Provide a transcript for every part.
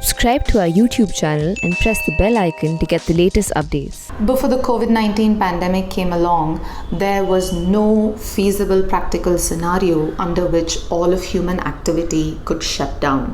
Subscribe to our YouTube channel and press the bell icon to get the latest updates. Before the COVID-19 pandemic came along, there was no feasible practical scenario under which all of human activity could shut down.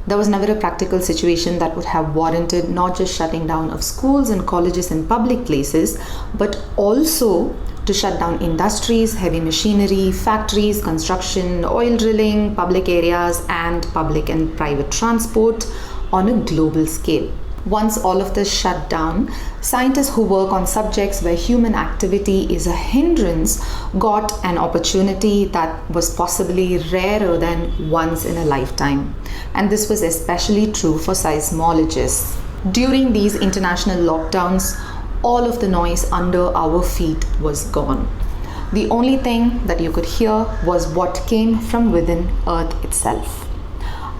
There was never a practical situation that would have warranted not just shutting down of schools and colleges and public places, but also to shut down industries, heavy machinery, factories, construction, oil drilling, public areas, and public and private transport on a global scale. Once all of this shut down, scientists who work on subjects where human activity is a hindrance got an opportunity that was possibly rarer than once in a lifetime. And this was especially true for seismologists. During these international lockdowns, all of the noise under our feet was gone. The only thing that you could hear was what came from within Earth itself.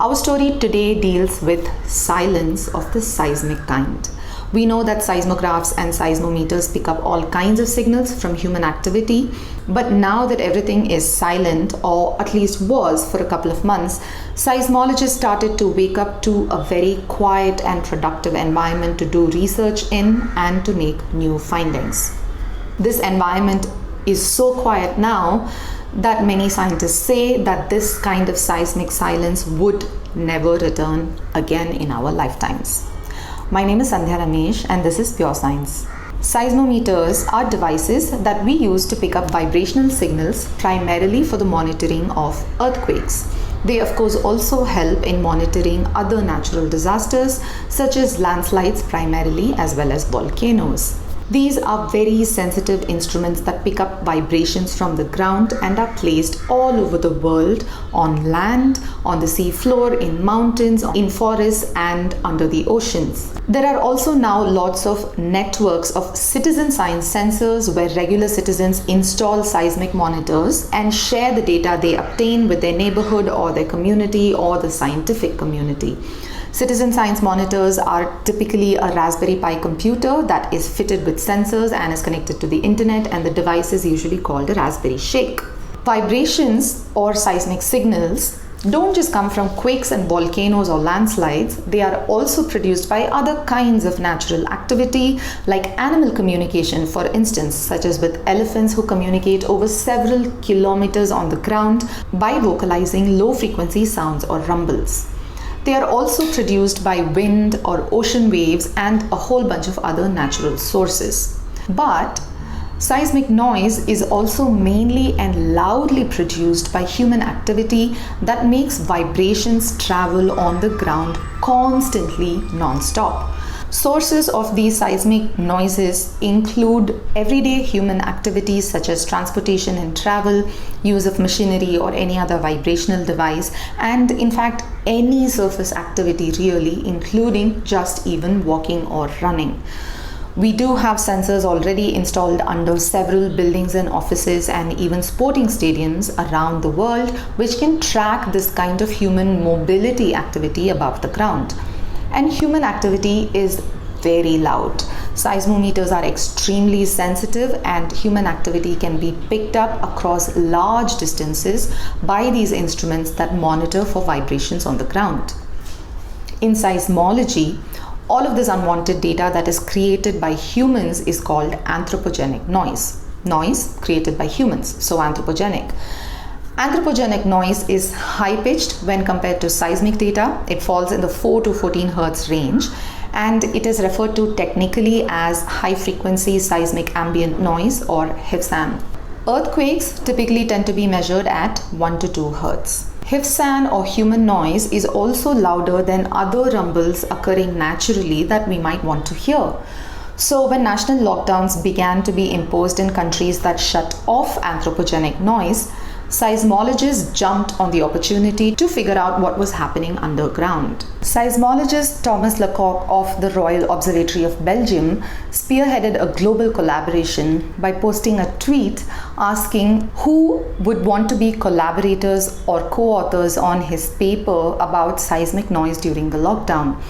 Our story today deals with silence of the seismic kind. We know that seismographs and seismometers pick up all kinds of signals from human activity, but now that everything is silent, or at least was for a couple of months, seismologists started to wake up to a very quiet and productive environment to do research in and to make new findings. This environment is so quiet now that many scientists say that this kind of seismic silence would never return again in our lifetimes. My name is Sandhya Ramesh and this is Pure Science. Seismometers are devices that we use to pick up vibrational signals primarily for the monitoring of earthquakes. They of course also help in monitoring other natural disasters such as landslides primarily, as well as volcanoes. These are very sensitive instruments that pick up vibrations from the ground and are placed all over the world, on land, on the sea floor, in mountains, in forests, and under the oceans. There are also now lots of networks of citizen science sensors where regular citizens install seismic monitors and share the data they obtain with their neighborhood or their community or the scientific community. Citizen science monitors are typically a Raspberry Pi computer that is fitted with sensors and is connected to the internet, and the device is usually called a Raspberry Shake. Vibrations or seismic signals don't just come from quakes and volcanoes or landslides. They are also produced by other kinds of natural activity, like animal communication, for instance, such as with elephants who communicate over several kilometers on the ground by vocalizing low frequency sounds or rumbles. They are also produced by wind or ocean waves and a whole bunch of other natural sources. But seismic noise is also mainly and loudly produced by human activity that makes vibrations travel on the ground constantly, non-stop. Sources of these seismic noises include everyday human activities such as transportation and travel, use of machinery or any other vibrational device, and in fact any surface activity really, including just even walking or running. We do have sensors already installed under several buildings and offices and even sporting stadiums around the world, which can track this kind of human mobility activity above the ground. And human activity is very loud. Seismometers are extremely sensitive, and human activity can be picked up across large distances by these instruments that monitor for vibrations on the ground. In seismology, all of this unwanted data that is created by humans is called anthropogenic noise. Noise created by humans, so anthropogenic. Anthropogenic noise is high-pitched when compared to seismic data. It falls in the 4 to 14 Hz range, and it is referred to technically as high-frequency seismic ambient noise, or HFSAN. Earthquakes typically tend to be measured at 1 to 2 Hz. HFSAN or human noise is also louder than other rumbles occurring naturally that we might want to hear. So when national lockdowns began to be imposed in countries that shut off anthropogenic noise, seismologists jumped on the opportunity to figure out what was happening underground. Seismologist Thomas Lecoq of the Royal Observatory of Belgium spearheaded a global collaboration by posting a tweet asking who would want to be collaborators or co-authors on his paper about seismic noise during the lockdown.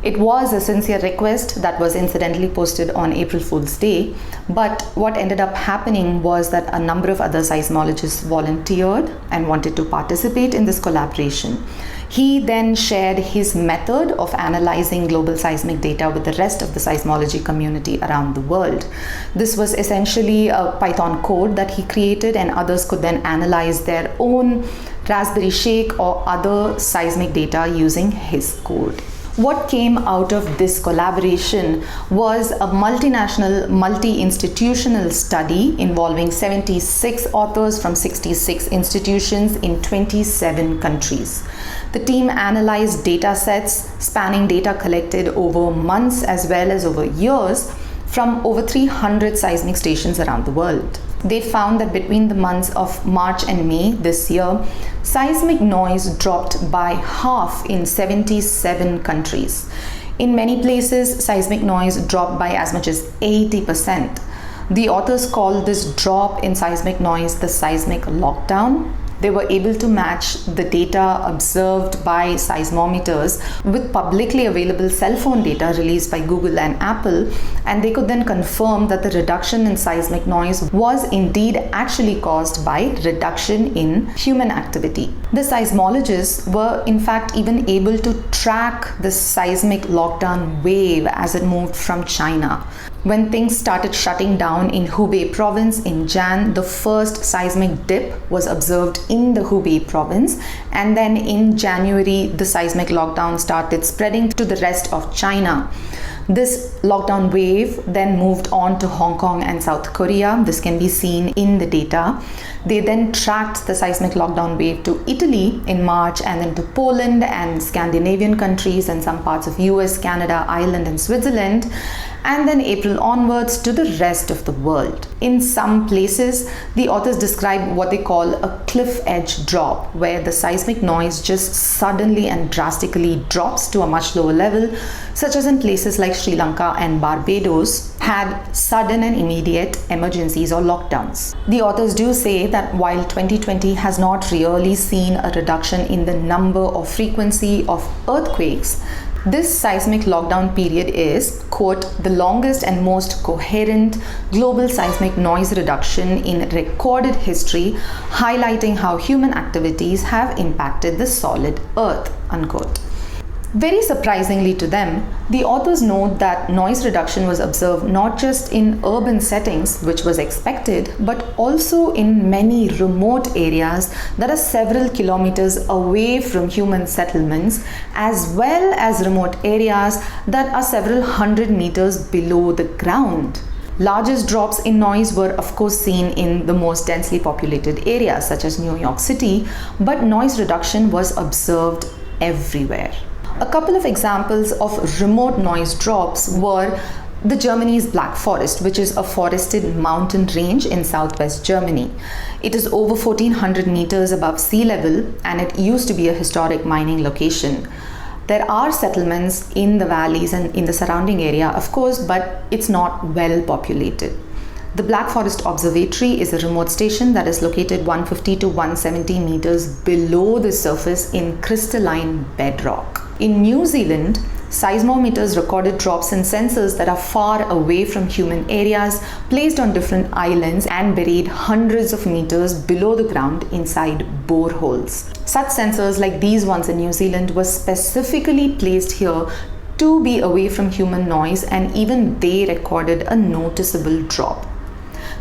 It was a sincere request that was incidentally posted on April Fool's Day, but what ended up happening was that a number of other seismologists volunteered and wanted to participate in this collaboration. He then shared his method of analyzing global seismic data with the rest of the seismology community around the world. This was essentially a Python code that he created, and others could then analyze their own Raspberry Sheikh or other seismic data using his code. What came out of this collaboration was a multinational, multi-institutional study involving 76 authors from 66 institutions in 27 countries. The team analyzed data sets spanning data collected over months as well as over years from over 300 seismic stations around the world. They found that between the months of March and May this year, seismic noise dropped by half in 77 countries. In many places, seismic noise dropped by as much as 80%. The authors called this drop in seismic noise the seismic lockdown. They were able to match the data observed by seismometers with publicly available cell phone data released by Google and Apple, and they could then confirm that the reduction in seismic noise was indeed actually caused by reduction in human activity. The seismologists were in fact even able to track the seismic lockdown wave as it moved from China. When things started shutting down in Hubei province in Jan, the first seismic dip was observed in the Hubei province, and then in January the seismic lockdown started spreading to the rest of China. This lockdown wave then moved on to Hong Kong and South Korea. This can be seen in the data. They then tracked the seismic lockdown wave to Italy in March, and then to Poland and Scandinavian countries and some parts of US, Canada, Ireland and Switzerland, and then April onwards to the rest of the world. In some places, the authors describe what they call a cliff edge drop, where the seismic noise just suddenly and drastically drops to a much lower level, such as in places like Sri Lanka and Barbados had sudden and immediate emergencies or lockdowns. The authors do say that while 2020 has not really seen a reduction in the number or frequency of earthquakes, this seismic lockdown period is, quote, the longest and most coherent global seismic noise reduction in recorded history, highlighting how human activities have impacted the solid earth, unquote. Very surprisingly to them, the authors note that noise reduction was observed not just in urban settings, which was expected, but also in many remote areas that are several kilometers away from human settlements, as well as remote areas that are several hundred meters below the ground. Largest drops in noise were of course seen in the most densely populated areas such as New York City, but noise reduction was observed everywhere. A couple of examples of remote noise drops were the Germany's Black Forest, which is a forested mountain range in southwest Germany. It is over 1400 meters above sea level, and it used to be a historic mining location. There are settlements in the valleys and in the surrounding area, of course, but it's not well populated. The Black Forest Observatory is a remote station that is located 150 to 170 meters below the surface in crystalline bedrock. In New Zealand, seismometers recorded drops in sensors that are far away from human areas, placed on different islands and buried hundreds of meters below the ground inside boreholes. Such sensors like these ones in New Zealand were specifically placed here to be away from human noise, and even they recorded a noticeable drop.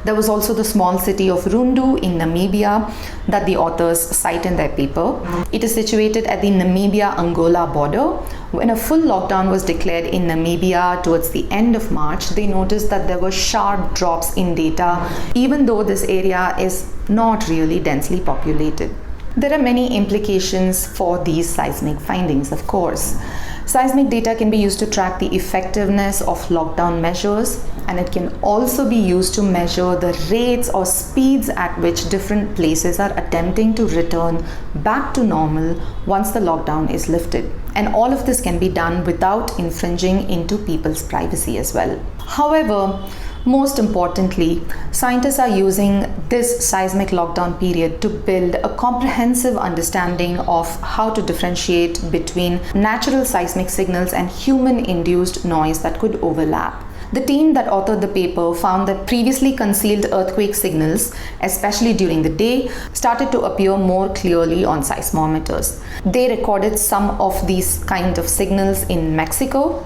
There was also the small city of Rundu in Namibia that the authors cite in their paper. It is situated at the Namibia-Angola border. When a full lockdown was declared in Namibia towards the end of March, they noticed that there were sharp drops in data, even though this area is not really densely populated. There are many implications for these seismic findings, of course. Seismic data can be used to track the effectiveness of lockdown measures, and it can also be used to measure the rates or speeds at which different places are attempting to return back to normal once the lockdown is lifted. And all of this can be done without infringing into people's privacy as well. However, most importantly, scientists are using this seismic lockdown period to build a comprehensive understanding of how to differentiate between natural seismic signals and human-induced noise that could overlap. The team that authored the paper found that previously concealed earthquake signals, especially during the day, started to appear more clearly on seismometers. They recorded some of these kind of signals in Mexico,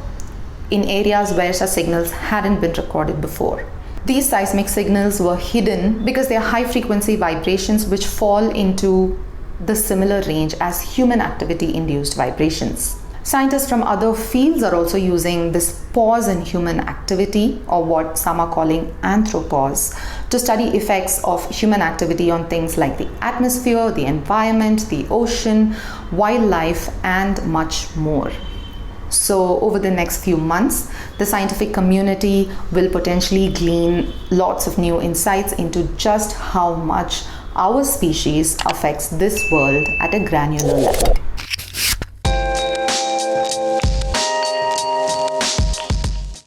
in areas where such signals hadn't been recorded before. These seismic signals were hidden because they are high-frequency vibrations which fall into the similar range as human activity-induced vibrations. Scientists from other fields are also using this pause in human activity, or what some are calling anthropause, to study effects of human activity on things like the atmosphere, the environment, the ocean, wildlife, and much more. So over the next few months, the scientific community will potentially glean lots of new insights into just how much our species affects this world at a granular level.